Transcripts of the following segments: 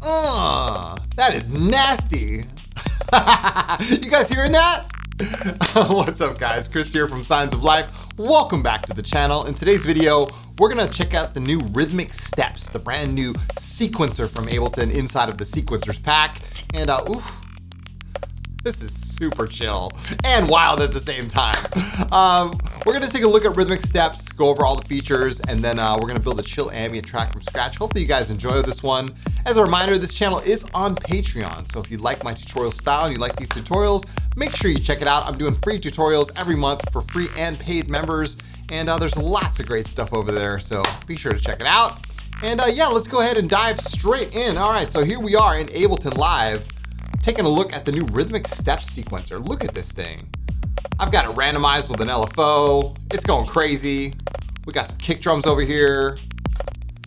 That is nasty. You guys hearing that? What's up guys, Chris here from Signs of Life. Welcome back to the channel. In today's video, we're gonna check out the new Rhythmic Steps, the brand new sequencer from Ableton inside of the sequencers pack. And this is super chill and wild at the same time. We're gonna take a look at Rhythmic Steps, go over all the features, and then we're gonna build a chill ambient track from scratch. Hopefully you guys enjoy this one. As a reminder, this channel is on Patreon, so if you like my tutorial style and you like these tutorials, make sure you check it out. I'm doing free tutorials every month for free and paid members, and there's lots of great stuff over there, so be sure to check it out. And yeah, let's go ahead and dive straight in. All right, so here we are in Ableton Live, taking a look at the new Rhythmic Steps sequencer. Look at this thing. I've got it randomized with an LFO. It's going crazy. We got some kick drums over here.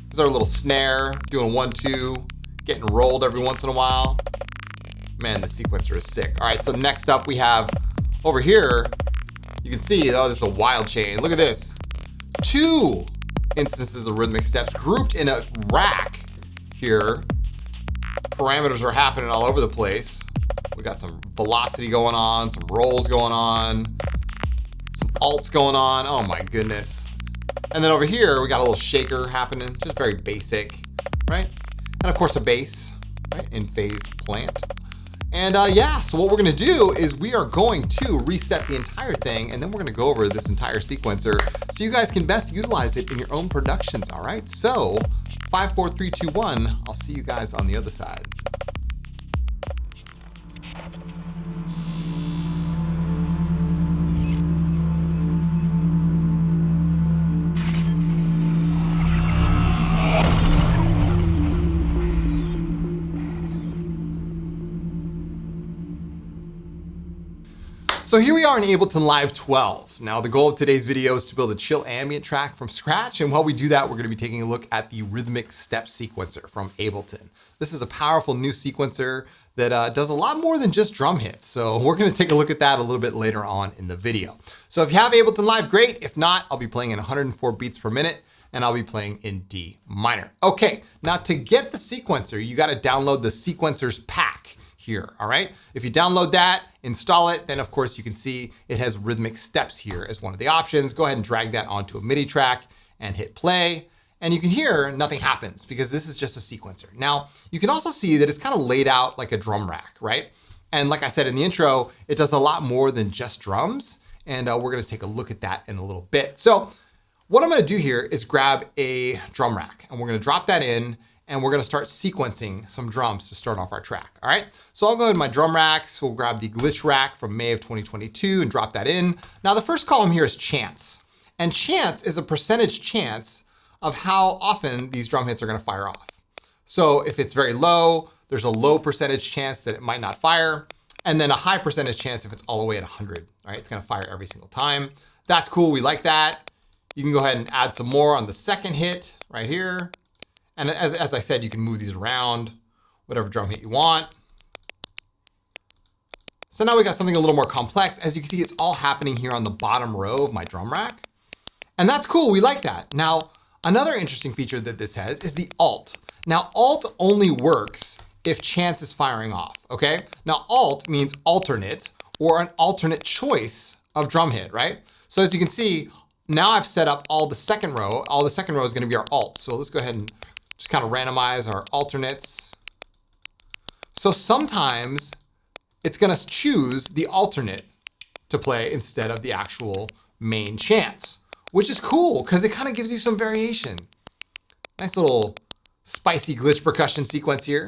There's our little snare, doing 1-2, getting rolled every once in a while. Man, the sequencer is sick. All right, so next up we have over here, you can see, oh, this is a wild chain. Look at this. 2 instances of Rhythmic Steps grouped in a rack here. Parameters are happening all over the place. We got some velocity going on, some rolls going on, some alts going on. Oh my goodness. And then over here, we got a little shaker happening, just very basic, right? And of course a bass, right? In phase plant. And yeah, so what we're gonna do is we are going to reset the entire thing, and then we're gonna go over this entire sequencer so you guys can best utilize it in your own productions, all right? So 5, 4, 3, 2, 1, I'll see you guys on the other side. So here we are in Ableton Live 12. Now the goal of today's video is to build a chill ambient track from scratch, and while we do that, we're gonna be taking a look at the Rhythmic Steps sequencer from Ableton. This is a powerful new sequencer that does a lot more than just drum hits. So we're gonna take a look at that a little bit later on in the video. So if you have Ableton Live, great. If not, I'll be playing in 104 beats per minute, and I'll be playing in D minor. Okay, now to get the sequencer, you gotta download the sequencers pack here, all right? If you download that, install it, then of course you can see it has Rhythmic Steps here as one of the options. Go ahead and drag that onto a MIDI track and hit play. And you can hear nothing happens because this is just a sequencer. Now, you can also see that it's kind of laid out like a drum rack, right? And like I said in the intro, it does a lot more than just drums. And we're gonna take a look at that in a little bit. So what I'm gonna do here is grab a drum rack, and we're gonna drop that in, and we're gonna start sequencing some drums to start off our track, all right? So I'll go in my drum racks, we'll grab the glitch rack from May of 2022 and drop that in. Now the first column here is chance. And chance is a percentage chance of how often these drum hits are gonna fire off. So if it's very low, there's a low percentage chance that it might not fire, and then a high percentage chance if it's all the way at 100, all right? It's gonna fire every single time. That's cool, we like that. You can go ahead and add some more on the second hit right here. And as I said, you can move these around, whatever drum hit you want. So now we got something a little more complex. As you can see, it's all happening here on the bottom row of my drum rack. And that's cool, we like that. Now, another interesting feature that this has is the alt. Now, alt only works if chance is firing off, okay? Now, alt means alternate or an alternate choice of drum hit, right? So as you can see, now I've set up all the second row. All the second row is gonna be our alt. So let's go ahead and just kind of randomize our alternates. So sometimes it's gonna choose the alternate to play instead of the actual main chance, which is cool because it kind of gives you some variation. Nice little spicy glitch percussion sequence here.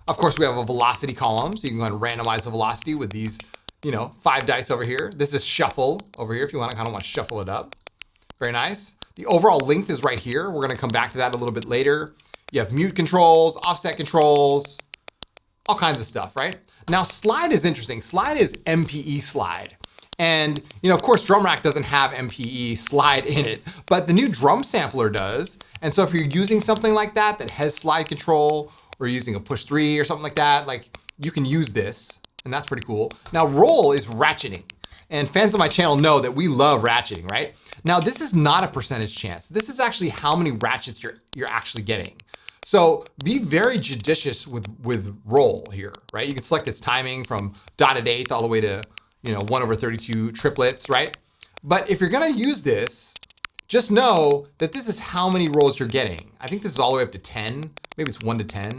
Of course, we have a velocity column, so you can go ahead and randomize the velocity with these, 5 dice over here. This is shuffle over here if you want to shuffle it up. Very nice. The overall length is right here. We're gonna come back to that a little bit later. You have mute controls, offset controls, all kinds of stuff, right? Now slide is interesting. Slide is MPE slide. And of course, drum rack doesn't have MPE slide in it, but the new drum sampler does. And so if you're using something like that has slide control, or using a push 3 or something like that, you can use this, and that's pretty cool. Now roll is ratcheting. And fans of my channel know that we love ratcheting, right? Now this is not a percentage chance. This is actually how many ratchets you're actually getting. So be very judicious with roll here, right? You can select its timing from dotted eighth all the way to, 1/32 triplets, right? But if you're gonna use this, just know that this is how many rolls you're getting. I think this is all the way up to 10. Maybe it's 1 to 10,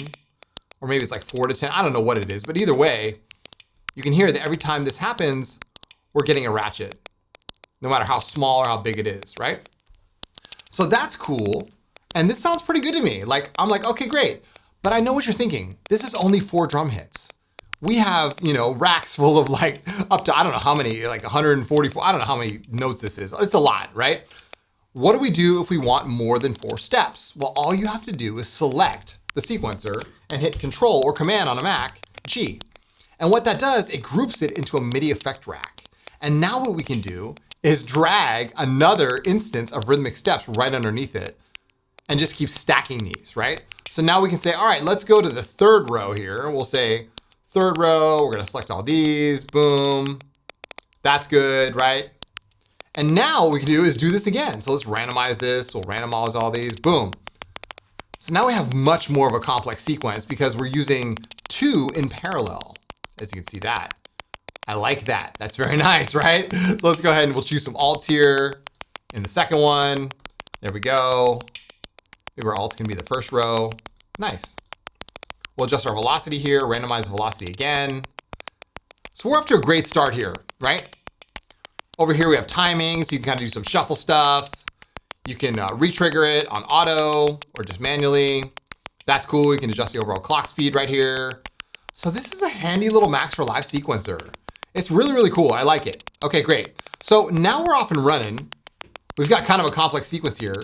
or maybe it's like 4 to 10. I don't know what it is, but either way, you can hear that every time this happens, we're getting a ratchet, no matter how small or how big it is, right? So that's cool. And this sounds pretty good to me. I'm like, okay, great. But I know what you're thinking. This is only 4 drum hits. We have, racks full of up to, I don't know how many, 144, I don't know how many notes this is. It's a lot, right? What do we do if we want more than 4 steps? Well, all you have to do is select the sequencer and hit Control or Command on a Mac, G. And what that does, it groups it into a MIDI effect rack. And now what we can do is drag another instance of Rhythmic Steps right underneath it and just keep stacking these, right? So now we can say, all right, let's go to the 3rd row here. We'll say 3rd row, we're gonna select all these, boom. That's good, right? And now what we can do is do this again. So let's randomize this. We'll randomize all these, boom. So now we have much more of a complex sequence because we're using 2 in parallel, as you can see that. I like that. That's very nice, right? So let's go ahead and we'll choose some alts here in the 2nd one. There we go. Maybe our alt's gonna be the 1st row. Nice. We'll adjust our velocity here, randomize the velocity again. So we're off to a great start here, right? Over here we have timing, so you can kind of do some shuffle stuff. You can re-trigger it on auto or just manually. That's cool. You can adjust the overall clock speed right here. So this is a handy little Max for Live sequencer. It's really, really cool. I like it. Okay, great. So now we're off and running. We've got kind of a complex sequence here.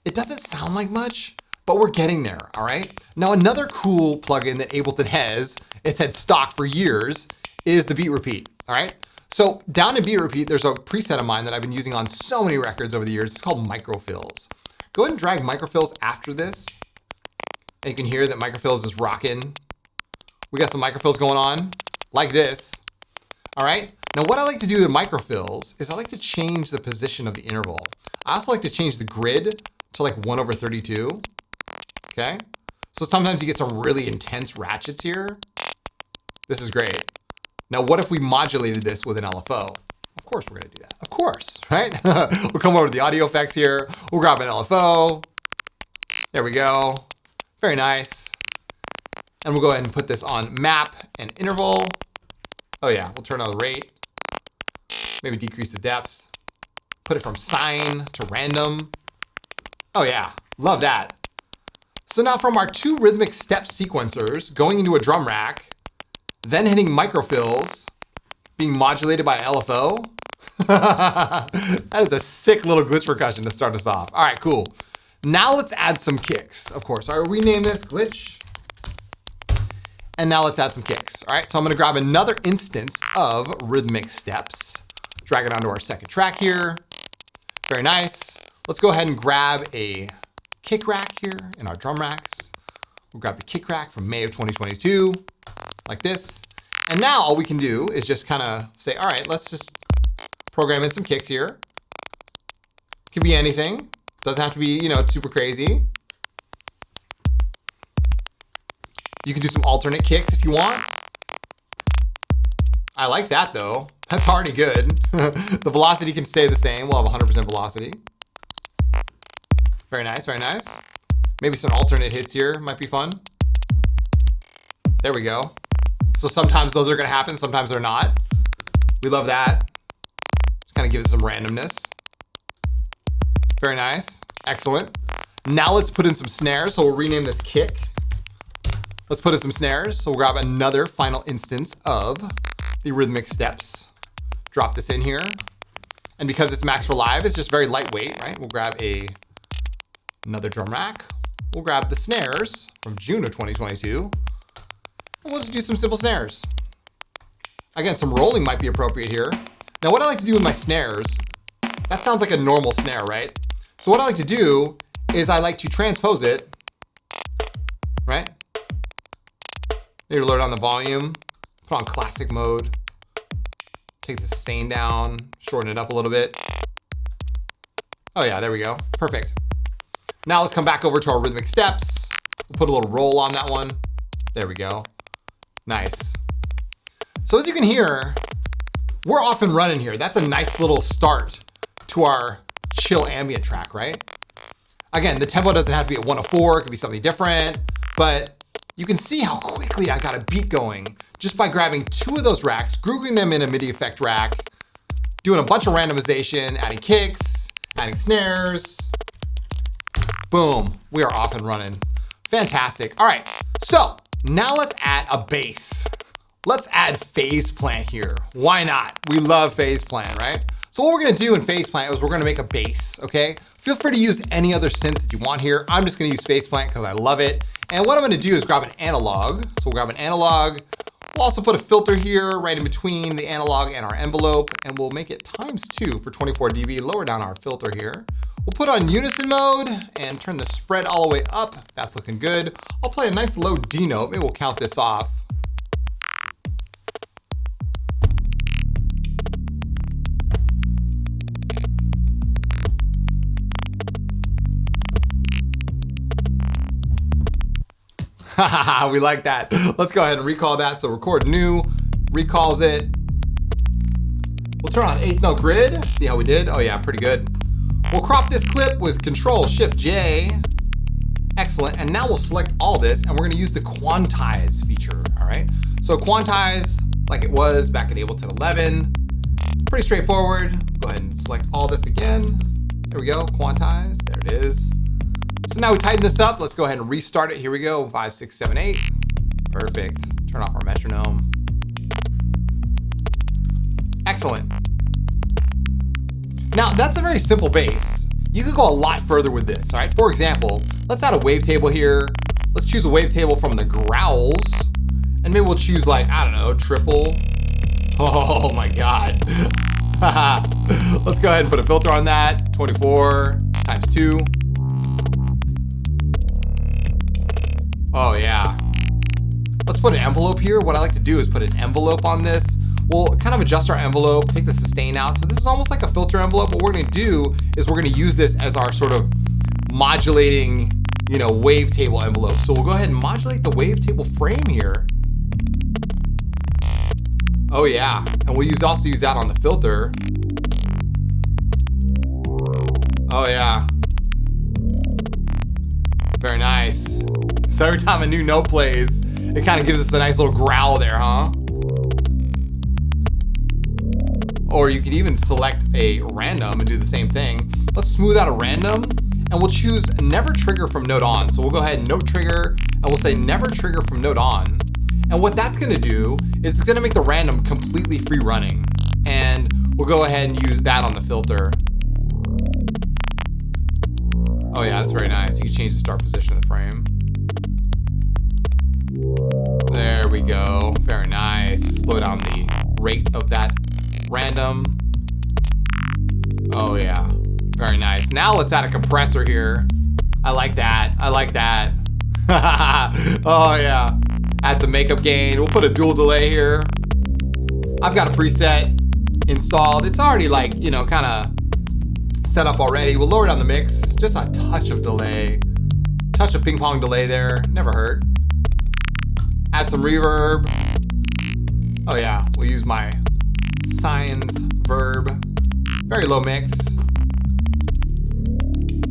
It doesn't sound like much, but we're getting there, all right? Now, another cool plugin that Ableton has, it's had stock for years, is the Beat Repeat, all right? So down in Beat Repeat, there's a preset of mine that I've been using on so many records over the years. It's called Microfills. Go ahead and drag Microfills after this. And you can hear that Microfills is rocking. We got some Microfills going on, like this, all right? Now, what I like to do with Microfills is I like to change the position of the interval. I also like to change the grid to 1/32, okay? So sometimes you get some really intense ratchets here. This is great. Now, what if we modulated this with an LFO? Of course we're gonna do that, of course, right? We'll come over to the audio effects here. We'll grab an LFO. There we go, very nice. And we'll go ahead and put this on map and interval. Oh yeah, we'll turn on the rate. Maybe decrease the depth. Put it from sine to random. Oh yeah, love that. So now from our 2 Rhythmic Step sequencers going into a drum rack, then hitting Microfills, being modulated by an LFO. That is a sick little glitch percussion to start us off. All right, cool. Now let's add some kicks, of course. I'll rename this glitch. And now let's add some kicks. All right, so I'm gonna grab another instance of Rhythmic Steps, drag it onto our 2nd track here. Very nice. Let's go ahead and grab a kick rack here in our drum racks. We'll grab the kick rack from May of 2022, like this. And now all we can do is just kind of say, all right, let's just program in some kicks here. Could be anything. Doesn't have to be, super crazy. You can do some alternate kicks if you want. I like that though. That's already good. The velocity can stay the same. We'll have 100% velocity. Very nice, very nice. Maybe some alternate hits here might be fun. There we go. So sometimes those are gonna happen, sometimes they're not. We love that. Just kind of gives it some randomness. Very nice, excellent. Now let's put in some snares. So we'll rename this kick. Let's put in some snares. So we'll grab another final instance of the Rhythmic Steps. Drop this in here. And because it's Max for Live, it's just very lightweight, right? We'll grab another drum rack. We'll grab the snares from June of 2022. And we'll just do some simple snares. Again, some rolling might be appropriate here. Now what I like to do with my snares, that sounds like a normal snare, right? So what I like to do is I like to transpose it, right? Maybe lower down the volume, put on classic mode, take the sustain down, shorten it up a little bit. Oh yeah, there we go, perfect. Now let's come back over to our Rhythmic Steps. We'll put a little roll on that one. There we go. Nice. So as you can hear, we're off and running here. That's a nice little start to our chill ambient track, right? Again, the tempo doesn't have to be at 104, it could be something different, but you can see how quickly I got a beat going just by grabbing 2 of those racks, grouping them in a MIDI effect rack, doing a bunch of randomization, adding kicks, adding snares. Boom, we are off and running. Fantastic. All right, so now let's add a bass. Let's add phase plant here. Why not? We love phase plant, right? So what we're gonna do in phase plant is we're gonna make a bass, okay? Feel free to use any other synth that you want here. I'm just gonna use phase plant because I love it. And what I'm gonna do is grab an analog. So we'll grab an analog. We'll also put a filter here right in between the analog and our envelope, and we'll make it ×2 for 24 dB. Lower down our filter here. We'll put on unison mode and turn the spread all the way up. That's looking good. I'll play a nice low D note. Maybe we'll count this off. We like that. Let's go ahead and recall that. So record new, recalls it. We'll turn on 8th note grid, see how we did. Oh yeah, pretty good. We'll crop this clip with Control-Shift-J. Excellent, and now we'll select all this and we're gonna use the quantize feature, all right? So quantize, like it was back in Ableton 11. Pretty straightforward. Go ahead and select all this again. There we go, quantize, there it is. So now we tighten this up. Let's go ahead and restart it. Here we go, 5, 6, 7, 8. Perfect. Turn off our metronome. Excellent. Now that's a very simple bass. You could go a lot further with this, all right? For example, let's add a wavetable here. Let's choose a wavetable from the growls. And maybe we'll choose like, I don't know, triple. Oh my God. Let's go ahead and put a filter on that. 24 ×2. Oh yeah. Let's put an envelope here. What I like to do is put an envelope on this. We'll kind of adjust our envelope, take the sustain out. So this is almost like a filter envelope. What we're gonna do is we're gonna use this as our sort of modulating, wavetable envelope. So we'll go ahead and modulate the wavetable frame here. Oh yeah, and we'll also use that on the filter. Oh yeah. Very nice. So every time a new note plays, it kind of gives us a nice little growl there, huh? Or you could even select a random and do the same thing. Let's smooth out a random and we'll choose never trigger from note on. So we'll go ahead and note trigger and we'll say never trigger from note on. And what that's gonna do is it's gonna make the random completely free running. And we'll go ahead and use that on the filter. Oh yeah, that's very nice. You can change the start position of the frame. There we go, very nice. Slow down the rate of that random. Oh yeah, very nice. Now let's add a compressor here. I like that, I like that. Oh yeah, add some makeup gain. We'll put a dual delay here. I've got a preset installed. It's already like, kind of set up already. We'll lower down the mix, just a touch of delay. Touch of ping pong delay there, never hurt. Add some reverb. Oh yeah, we'll use my Cyan's verb. Very low mix.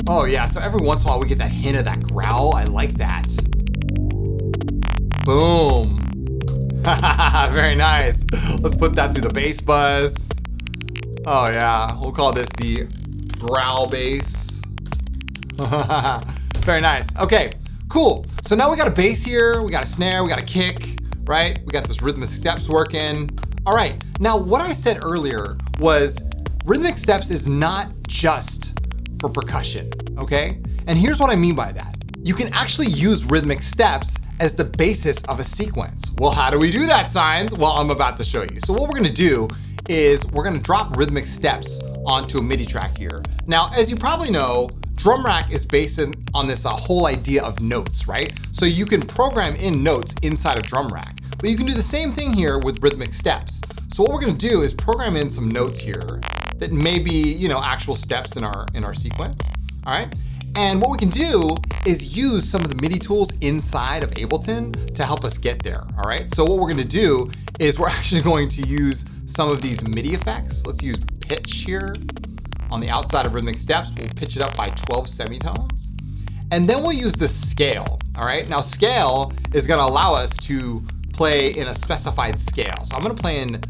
Oh yeah, so every once in a while we get that hint of that growl. I like that. Boom. Very nice. Let's put that through the bass bus. Oh yeah, we'll call this the growl bass. Very nice. Okay, cool. So now we got a bass here, we got a snare, we got a kick, right? We got this rhythmic steps working. All right, now what I said earlier was rhythmic steps is not just for percussion, okay? And here's what I mean by that. You can actually use rhythmic steps as the basis of a sequence. Well, how do we do that, Signs? Well, I'm about to show you. So what we're gonna do is we're gonna drop rhythmic steps onto a MIDI track here. Now, as you probably know, drum rack is based on this whole idea of notes, right? So you can program in notes inside of drum rack, but you can do the same thing here with rhythmic steps. So what we're gonna do is program in some notes here that may be, actual steps in our sequence, all right? And what we can do is use some of the MIDI tools inside of Ableton to help us get there, all right? So what we're gonna do is we're actually going to use some of these MIDI effects. Let's use pitch here. On the outside of Rhythmic Steps, we'll pitch it up by 12 semitones. And then we'll use the scale, all right? Now scale is gonna allow us to play in a specified scale. So I'm gonna play in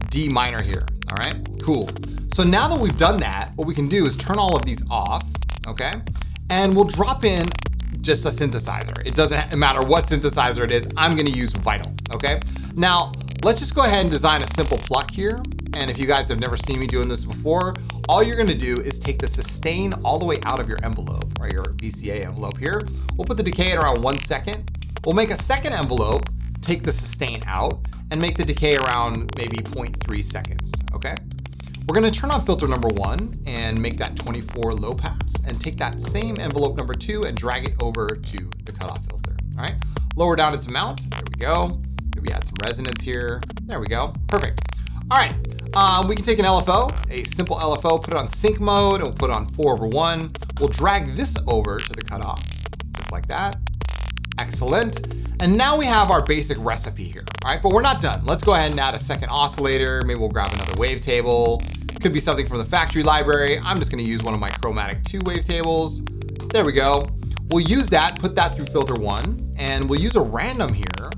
D minor here, all right? Cool. So now that we've done that, what we can do is turn all of these off, okay? And we'll drop in just a synthesizer. It doesn't matter what synthesizer it is, I'm gonna use Vital, okay? Now, let's just go ahead and design a simple pluck here. And if you guys have never seen me doing this before, all you're gonna do is take the sustain all the way out of your envelope, or your VCA envelope here. We'll put the decay at around 1 second. We'll make a second envelope, take the sustain out, and make the decay around maybe 0.3 seconds, okay? We're gonna turn on filter number 1 and make that 24 low pass, and take that same envelope number 2 and drag it over to the cutoff filter, all right? Lower down its amount, there we go. Maybe add some resonance here. There we go, perfect. All right, we can take an LFO, a simple LFO, put it on sync mode, and we'll put it on 4/1. We'll drag this over to the cutoff, just like that. Excellent. And now we have our basic recipe here, all right? But we're not done. Let's go ahead and add a second oscillator. Maybe we'll grab another wavetable. Could be something from the factory library. I'm just gonna use one of my Chromatic 2 wavetables. There we go. We'll use that, put that through filter 1, and we'll use a random here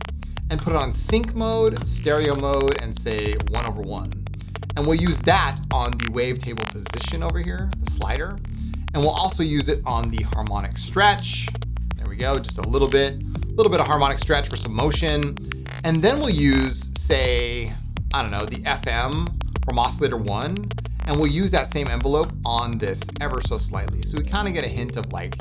and put it on sync mode, stereo mode, and say 1/1. And we'll use that on the wavetable position over here, the slider. And we'll also use it on the harmonic stretch. There we go, just a little bit of harmonic stretch for some motion. And then we'll use, say, I don't know, the FM from oscillator 1, and we'll use that same envelope on this ever so slightly. So we kind of get a hint of like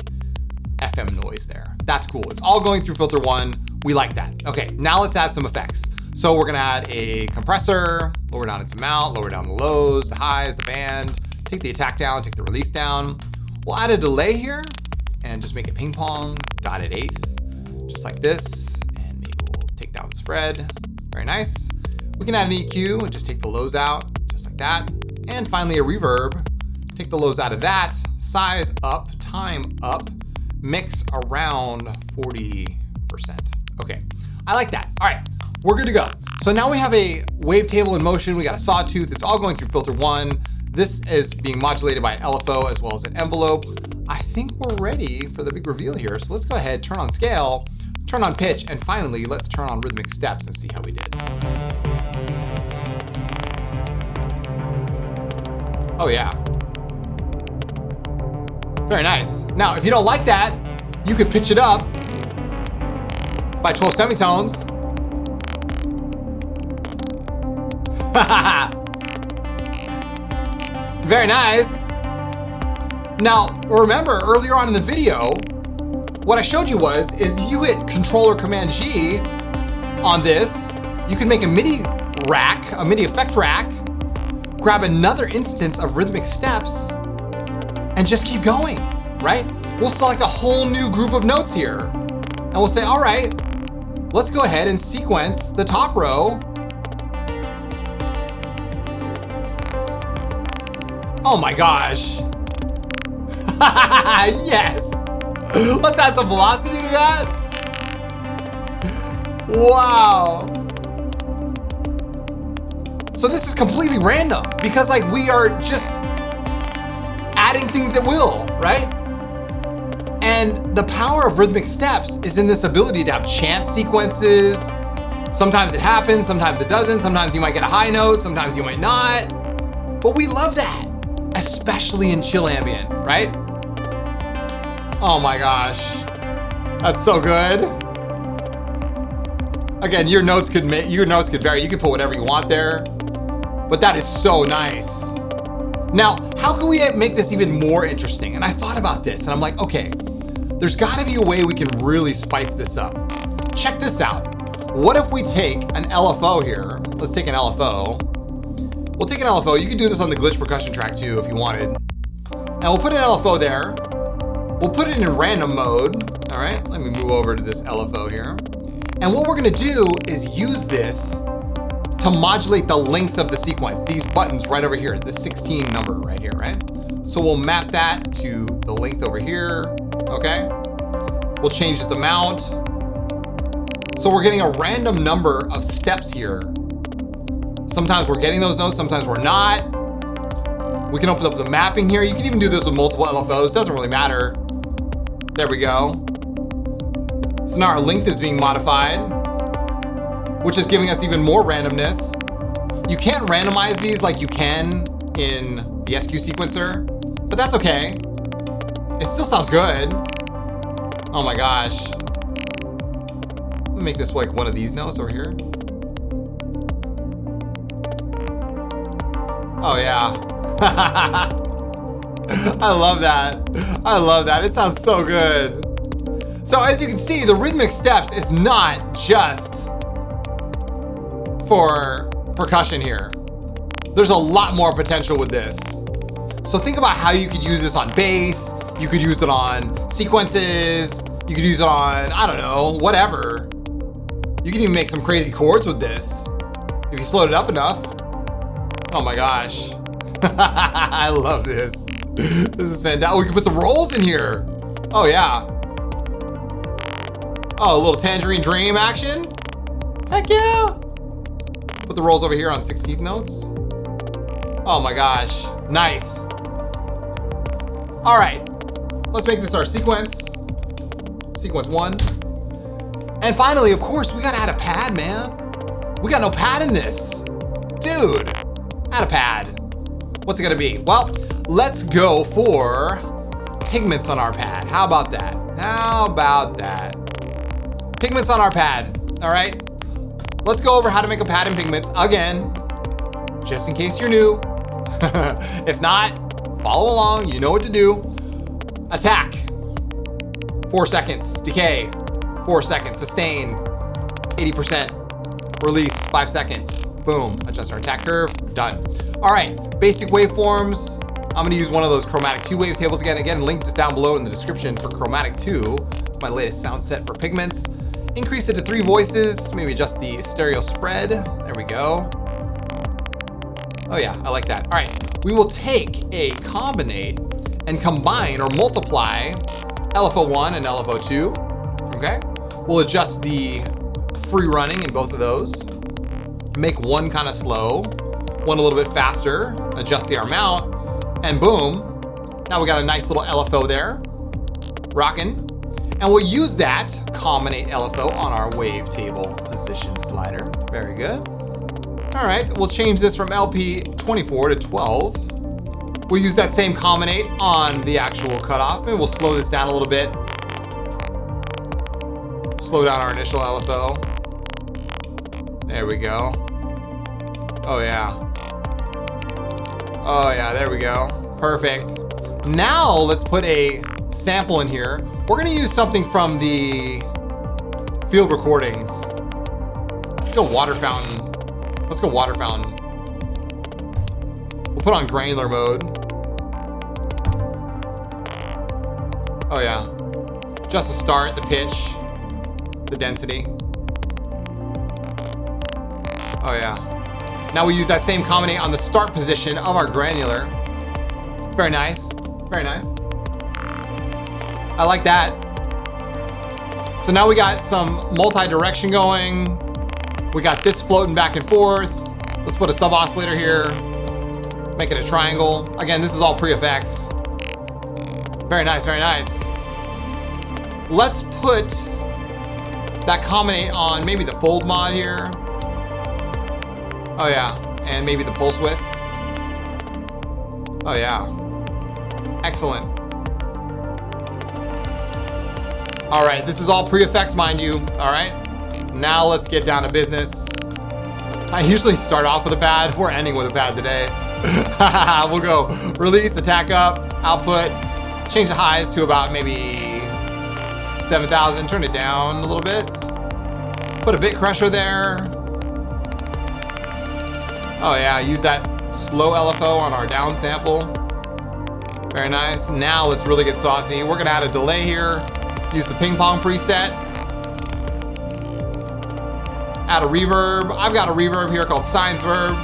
FM noise there. That's cool. It's all going through filter 1. We like that. Okay, now let's add some effects. So we're gonna add a compressor, lower down its amount, lower down the lows, the highs, the band, take the attack down, take the release down. We'll add a delay here and just make it ping pong, dotted eighth, just like this. And maybe we'll take down the spread. Very nice. We can add an EQ and just take the lows out, just like that. And finally a reverb, take the lows out of that, size up, time up, mix around 40%. Okay, I like that. All right, we're good to go. So now we have a wavetable in motion. We got a sawtooth. It's all going through filter 1. This is being modulated by an LFO as well as an envelope. I think we're ready for the big reveal here. So let's go ahead, turn on scale, turn on pitch, and finally, let's turn on Rhythmic Steps and see how we did. Oh yeah. Very nice. Now, if you don't like that, you could pitch it up by 12 semitones. Very nice. Now, remember earlier on in the video, what I showed you is you hit Control or Command G on this, you can make a MIDI rack, a MIDI effect rack, grab another instance of Rhythmic Steps, and just keep going, right? We'll select a whole new group of notes here, and we'll say, all right, let's go ahead and sequence the top row. Oh my gosh. Yes. Let's add some velocity to that. Wow. So this is completely random because like we are just adding things at will, right? And the power of Rhythmic Steps is in this ability to have chant sequences. Sometimes it happens, sometimes it doesn't. Sometimes you might get a high note, sometimes you might not. But we love that, especially in chill ambient, right? Oh my gosh, that's so good. Again, your notes could vary. You can put whatever you want there, but that is so nice. Now, how can we make this even more interesting? And I thought about this and I'm like, okay, there's gotta be a way we can really spice this up. Check this out. What if we take an LFO here? Let's take an LFO. We'll take an LFO. You can do this on the glitch percussion track too if you wanted. And we'll put an LFO there. We'll put it in random mode. All right, let me move over to this LFO here. And what we're gonna do is use this to modulate the length of the sequence. These buttons right over here, the 16 number right here, right? So we'll map that to the length over here, okay? We'll change its amount. So we're getting a random number of steps here. Sometimes we're getting those notes, sometimes we're not. We can open up the mapping here. You can even do this with multiple LFOs, doesn't really matter. There we go. So now our length is being modified, which is giving us even more randomness. You can't randomize these like you can in the SQ sequencer, but that's okay. It still sounds good. Oh my gosh. Let me make this like one of these notes over here. Oh yeah. I love that. I love that. It sounds so good. So as you can see, the Rhythmic Steps is not just for percussion here. There's a lot more potential with this. So think about how you could use this on bass. You could use it on sequences. You could use it on, I don't know, whatever. You can even make some crazy chords with this if you slowed it up enough. Oh my gosh. I love this. This is fantastic. We can put some rolls in here. Oh yeah. Oh, a little Tangerine Dream action. Heck yeah. Put the rolls over here on 16th notes. Oh my gosh. Nice. All right. Let's make this our sequence. Sequence 1. And finally, of course, we gotta add a pad, man. We got no pad in this. Dude, add a pad. What's it gonna be? Well, let's go for pigments on our pad. How about that? How about that? Pigments on our pad, all right? Let's go over how to make a pad in Pigments again, just in case you're new. If not, follow along, you know what to do. Attack, 4 seconds. Decay, 4 seconds. Sustain, 80%. Release, 5 seconds. Boom, adjust our attack curve, done. All right, basic waveforms. I'm gonna use one of those Chromatic 2 wavetables again. Again, linked down below in the description for Chromatic 2. It's my latest sound set for Pigments. Increase it to 3 voices, maybe adjust the stereo spread. There we go. Oh yeah, I like that. All right, we will take a combinate and combine or multiply LFO1 and LFO2, okay? We'll adjust the free running in both of those. Make one kind of slow, one a little bit faster, adjust the amount, and boom, now we got a nice little LFO there, rocking. And we'll use that combinate LFO on our wavetable position slider. Very good. All right, we'll change this from LP 24 to 12. We'll use that same combinate on the actual cutoff. Maybe we'll slow this down a little bit. Slow down our initial LFO. There we go. Oh yeah. Oh yeah, there we go. Perfect. Now let's put a sample in here. We're gonna use something from the field recordings. Let's go water fountain. Let's go water fountain. We'll put on granular mode. Oh yeah. Just to start, the pitch, the density. Oh yeah. Now we use that same combinate on the start position of our granular. Very nice, very nice. I like that. So now we got some multi-direction going. We got this floating back and forth. Let's put a sub oscillator here. Make it a triangle. Again, this is all pre-effects. Very nice, very nice. Let's put that combinate on maybe the fold mod here. Oh yeah, and maybe the pulse width. Oh yeah, excellent. All right, this is all pre-effects, mind you, all right? Now let's get down to business. I usually start off with a pad. We're ending with a pad today. We'll go release, attack up, output, change the highs to about maybe 7,000, turn it down a little bit. Put a bit crusher there. Oh yeah, use that slow LFO on our down sample. Very nice. Now let's really get saucy. We're gonna add a delay here. Use the ping pong preset. Add a reverb. I've got a reverb here called Science Verb.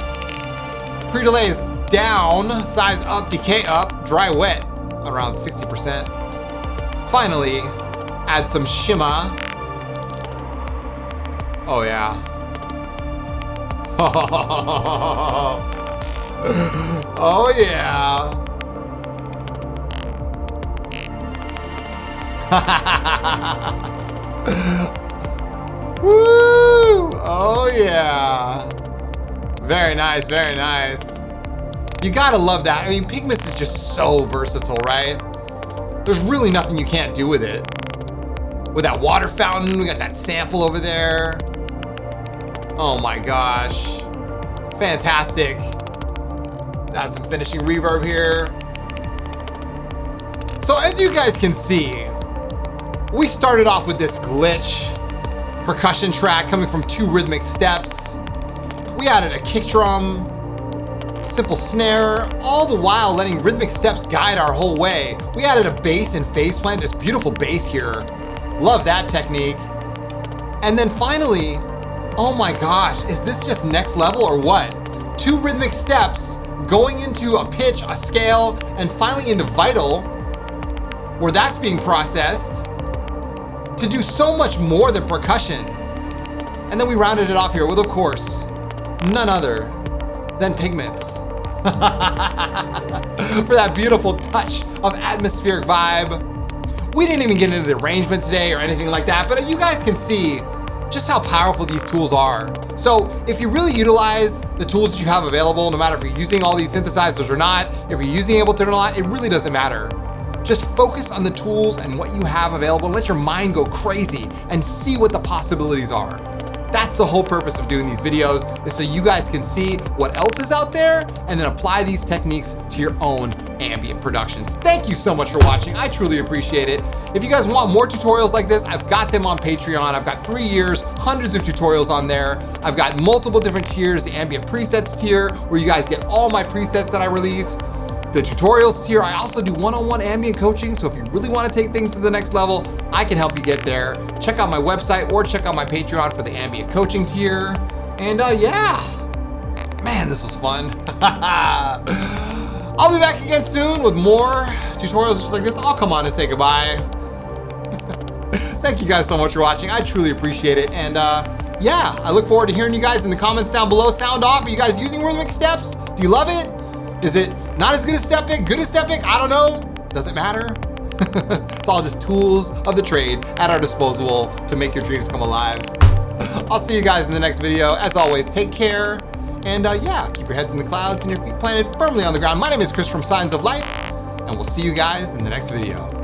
Pre-delay is down, size up, decay up, dry wet, around 60%. Finally, Add some shimmer. Oh yeah. Oh yeah. Woo! Oh yeah. Very nice, very nice. You gotta love that. I mean, Pigments is just so versatile, right? There's really nothing you can't do with it. With that water fountain, we got that sample over there. Oh my gosh. Fantastic. Let's add some finishing reverb here. So as you guys can see, we started off with this glitch percussion track coming from 2 rhythmic steps. We added a kick drum, simple snare, all the while letting rhythmic steps guide our whole way. We added a bass and phase plant, this beautiful bass here. Love that technique. And then finally, oh my gosh, is this just next level or what? 2 rhythmic steps going into a pitch, a scale, and finally into vital, where that's being processed to do so much more than percussion. And then we rounded it off here with, of course, none other than Pigments. For that beautiful touch of atmospheric vibe. We didn't even get into the arrangement today or anything like that, but you guys can see just how powerful these tools are. So if you really utilize the tools that you have available, no matter if you're using all these synthesizers or not, if you're using Ableton or not, it really doesn't matter. Just focus on the tools and what you have available and let your mind go crazy and see what the possibilities are. That's the whole purpose of doing these videos, is so you guys can see what else is out there and then apply these techniques to your own ambient productions. Thank you so much for watching. I truly appreciate it. If you guys want more tutorials like this, I've got them on Patreon. I've got 3 years, hundreds of tutorials on there. I've got multiple different tiers, the ambient presets tier, where you guys get all my presets that I release. The tutorials tier, I also do one-on-one ambient coaching, so if you really want to take things to the next level, I can help you get there. Check out my website or check out my Patreon for the ambient coaching tier. And yeah, man, this was fun. I'll be back again soon with more tutorials just like this. I'll come on and say goodbye. Thank you guys so much for watching. I truly appreciate it. And yeah, I look forward to hearing you guys in the comments down below. Sound off. Are you guys using rhythmic steps? Do you love it? Is it not as good as Step-Pick, good as Step-Pick? I don't know. Doesn't matter. It's all just tools of the trade at our disposal to make your dreams come alive. I'll see you guys in the next video. As always, take care. And yeah, keep your heads in the clouds and your feet planted firmly on the ground. My name is Chris from Signs of Life, and we'll see you guys in the next video.